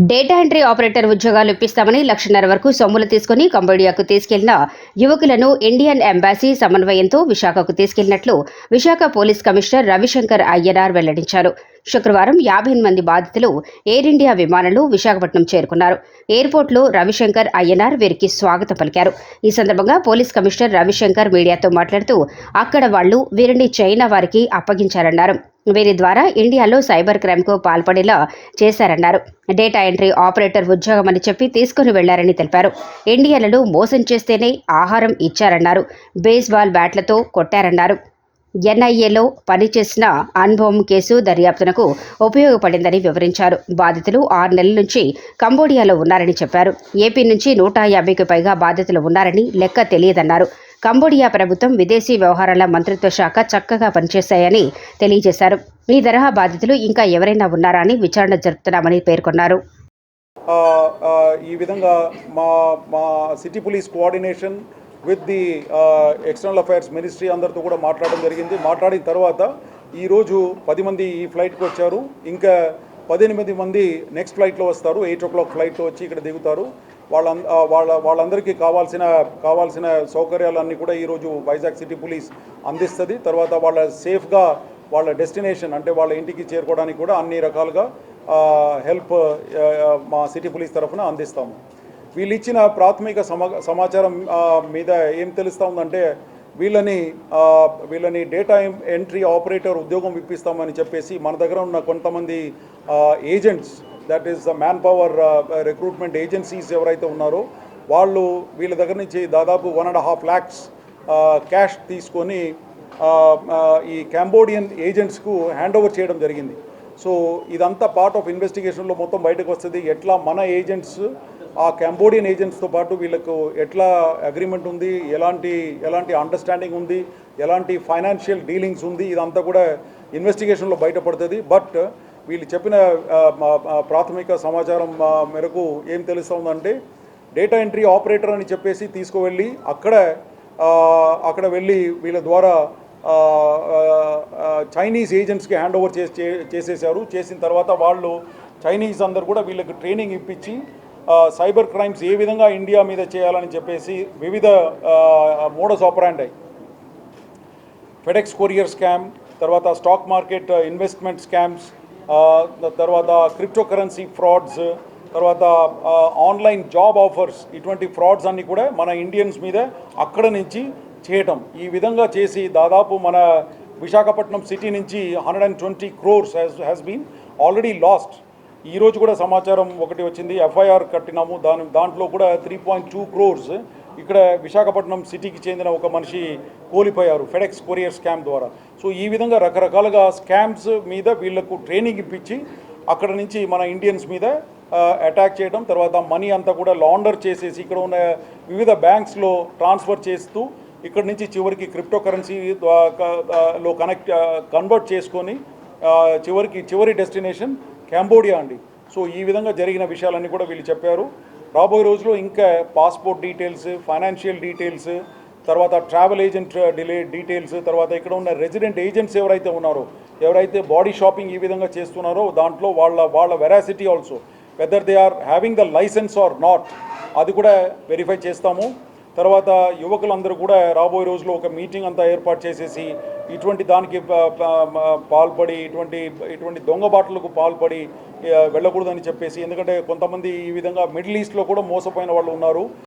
Data entry operator ఉద్యోగాలు ఇప్పిస్తామని 1,50,000 వరకు సొమ్ములు తీసుకుని కంబోడియాకు తీసుకెళ్లిన యువకులను ఇండియన్ ఎంబాసీ సమన్వయంతో విశాఖకు తీసుకెళ్లినట్లు విశాఖ పోలీస్ కమిషనర్ రవిశంకర్ అయ్యనార్ వెల్లడించారు. శుక్రవారం 58 మంది బాధితులు ఎయిర్ ఇండియా విమానంలో విశాఖపట్నం చేరుకున్నారు. ఎయిర్పోర్ట్లో రవిశంకర్ అయ్యనార్ వీరికి స్వాగతం పలికారు. ఈ సందర్భంగా పోలీస్ కమిషనర్ రవిశంకర్ మీడియాతో మాట్లాడుతూ అక్కడ వాళ్లు వీరిని చైనా వారికి అప్పగించారన్నారు. వీరి ద్వారా ఇండియాలో సైబర్ క్రైమ్కు పాల్పడేలా చేశారన్నారు. డేటా ఎంట్రీ ఆపరేటర్ ఉద్యోగమని చెప్పి తీసుకుని వెళ్లారని తెలిపారు. ఇండియన్లను మోసం చేస్తేనే ఆహారం ఇచ్చారన్నారు. బేస్బాల్ బ్యాట్లతో కొట్టారన్నారు. ఎన్ఐఏలో పనిచేసిన అనుభవం కేసు దర్యాప్తునకు ఉపయోగపడిందని వివరించారు. బాధితులు 6 నెలల నుంచి కంబోడియాలో ఉన్నారని చెప్పారు. ఏపీ నుంచి 150కి పైగా బాధితులు ఉన్నారని లెక్క తెలియదన్నారు. కంబోడియా ప్రభుత్వం విదేశీ వ్యవహారాల మంత్రిత్వ శాఖ చక్కగా పనిచేశాయని తెలియజేశారు. ఈ తరహా బాధితులు ఇంకా ఎవరైనా ఉన్నారా అని విచారణ జరుపుతున్నామని పేర్కొన్నారు. ఈ విధంగా మా city police coordination with the external affairs ministry అందరితో కూడా మాట్లాడడం జరిగింది. మాట్లాడిన తర్వాత ఈరోజు 10 మంది ఈ ఫ్లైట్కి వచ్చారు. ఇంకా 18 మంది నెక్స్ట్ ఫ్లైట్లో వస్తారు. 8 o'clock ఫ్లైట్లో వచ్చి ఇక్కడ దిగుతారు. వాళ్ళందరికీ కావాల్సిన సౌకర్యాలన్నీ కూడా ఈరోజు వైజాగ్ సిటీ పోలీస్ అందిస్తుంది. తర్వాత వాళ్ళ సేఫ్గా వాళ్ళ డెస్టినేషన్ అంటే వాళ్ళ ఇంటికి చేరుకోవడానికి కూడా అన్ని రకాలుగా హెల్ప్ మా సిటీ పోలీస్ తరఫున అందిస్తాము. వీళ్ళు ఇచ్చిన ప్రాథమిక సమాచారం మీద ఏం తెలుస్తూ ఉందంటే వీళ్ళని డేటా ఎంట్రీ ఆపరేటర్ ఉద్యోగం ఇప్పిస్తామని చెప్పేసి మన దగ్గర ఉన్న కొంతమంది agents, that is the man power recruitment agencies ఎవరైతే ఉన్నారో వాళ్ళు వీళ్ళ దగ్గర నుంచి దాదాపు 1.5 lakhs క్యాష్ తీసుకొని ఈ కంబోడియన్ ఏజెంట్స్కు హ్యాండ్ ఓవర్ చేయడం జరిగింది. సో ఇదంతా పార్ట్ ఆఫ్ ఇన్వెస్టిగేషన్లో మొత్తం బయటకు వస్తుంది. ఎట్లా మన ఏజెంట్స్ ఆ కంబోడియన్ ఏజెంట్స్తో పాటు వీళ్ళకు ఎట్లా అగ్రిమెంట్ ఉంది, ఎలాంటి అండర్స్టాండింగ్ ఉంది, ఎలాంటి ఫైనాన్షియల్ డీలింగ్స్ ఉంది, ఇదంతా కూడా ఇన్వెస్టిగేషన్లో బయటపడుతుంది. బట్ వీళ్ళు చెప్పిన ప్రాథమిక సమాచారం మేరకు ఏం తెలుస్తుందంటే డేటా ఎంట్రీ ఆపరేటర్ అని చెప్పేసి తీసుకువెళ్ళి అక్కడ వెళ్ళి వీళ్ళ ద్వారా చైనీస్ ఏజెంట్స్కి హ్యాండ్ ఓవర్ చేసేసారు. చేసిన తర్వాత వాళ్ళు చైనీస్ అందరు కూడా వీళ్ళకి ట్రైనింగ్ ఇప్పించి సైబర్ క్రైమ్స్ ఏ విధంగా ఇండియా మీద చేయాలని చెప్పేసి వివిధ మోడస్ ఆపరాండి, ఫెడెక్స్ కొరియర్ స్కామ్, తర్వాత స్టాక్ మార్కెట్ ఇన్వెస్ట్మెంట్ స్కామ్స్, తర్వాత క్రిప్టో కరెన్సీ ఫ్రాడ్స్, తర్వాత ఆన్లైన్ జాబ్ ఆఫర్స్, ఇటువంటి ఫ్రాడ్స్ అన్నీ కూడా మన ఇండియన్స్ మీద అక్కడ నుంచి చేయటం. ఈ విధంగా చేసి దాదాపు మన విశాఖపట్నం సిటీ నుంచి 120 crores has been already lost. ఈరోజు కూడా సమాచారం ఒకటి వచ్చింది, ఎఫ్ఐఆర్ కట్టినాము. దాంట్లో కూడా 3.2 crores ఇక్కడ విశాఖపట్నం సిటీకి చెందిన ఒక మనిషి కోల్పోయారు ఫెడెక్స్ కొరియర్ స్కామ్ ద్వారా. సో ఈ విధంగా రకరకాలుగా స్కామ్స్ మీద వీళ్లకు ట్రైనింగ్ ఇప్పించి అక్కడ నుంచి మన ఇండియన్స్ మీద అటాక్ చేయడం, తర్వాత మనీ అంతా కూడా లాండర్ చేసేసి ఇక్కడ ఉన్న వివిధ బ్యాంక్స్లో ట్రాన్స్ఫర్ చేస్తూ ఇక్కడ నుంచి చివరికి క్రిప్టో కరెన్సీలో కన్వర్ట్ చేసుకొని చివరి డెస్టినేషన్ కంబోడియా అండి. సో ఈ విధంగా జరిగిన విషయాలన్నీ కూడా వీళ్ళు చెప్పారు. రాబోయే రోజుల్లో ఇంకా పాస్పోర్ట్ డీటెయిల్స్, ఫైనాన్షియల్ డీటెయిల్స్, తర్వాత ట్రావెల్ ఏజెంట్ డీటెయిల్స్, తర్వాత ఇక్కడ ఉన్న రెసిడెంట్ ఏజెంట్స్ ఎవరైతే బాడీ షాపింగ్ ఈ విధంగా చేస్తున్నారో దాంట్లో వాళ్ళ veracity also, whether they are having the license or not, అది కూడా వెరిఫై చేస్తాము. తర్వాత యువకులందరూ కూడా రాబోయే రోజుల్లో ఒక మీటింగ్ అంతా ఏర్పాటు చేసేసి ఇటువంటి దానికి పాల్పడి ఇటువంటి దొంగబాట్లకు పాల్పడి వెళ్ళకూడదని చెప్పేసి, ఎందుకంటే కొంతమంది ఈ విధంగా మిడిల్ ఈస్ట్లో కూడా మోసపోయిన వాళ్ళు ఉన్నారు.